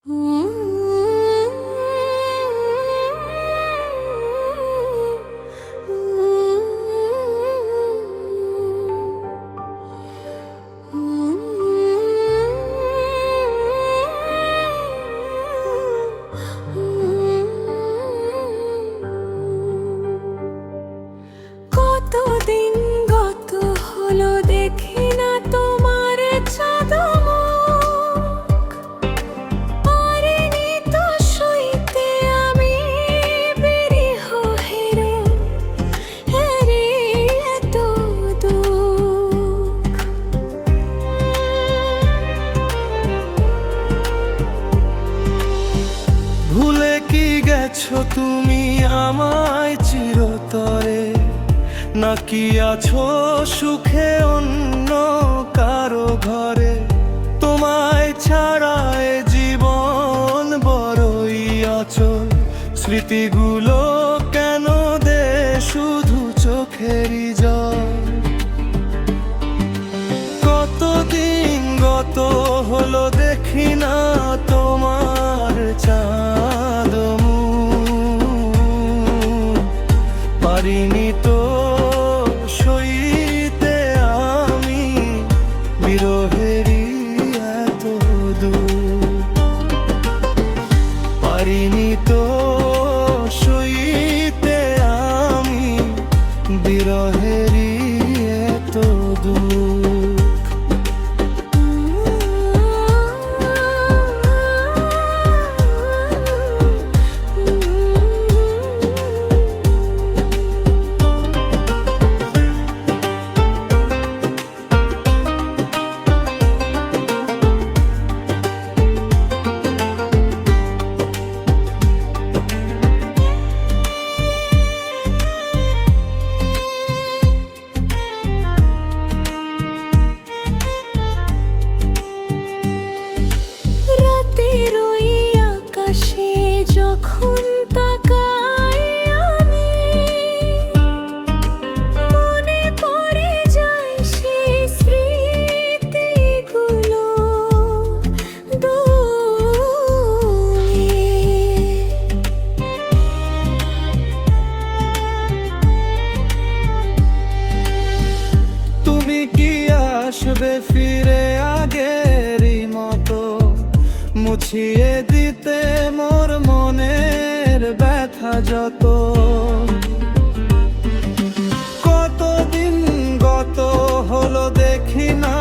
কতদিন গত হলো দেখি না তোমার চাঁদমুখ, পারিনি তো সইতে আমি বিরিহ হেরে এত দুঃখ। ভুলে কি গেছো তুমি আমায় চিরতরে, নাকি আছো সুখে অন্য কারো ঘরে? তোমায় ছাড়া এ জীবন বড়ই অচল, স্মৃতিগুলো কেন দে শুধু চোখেরই জল। কতদিন গত হলো দেখি না তোমার চাঁদমুখ, পারিনি তো সইতে আমি বিরহেরই এত দুঃখ। পারিনি তো সইতে আমি বিরহেরই এত দুঃখ। রাতের ওই আকাশে যখন তাকাই আমি, মনে পড়ে যায় সেই স্মৃতিগুলো দূরে। তুমি কি আসবে ফিরে আগেরই মতো, মুছিয়ে দিতে মোর মনের ব্যথা যত? কতদিন গত হলো দেখি না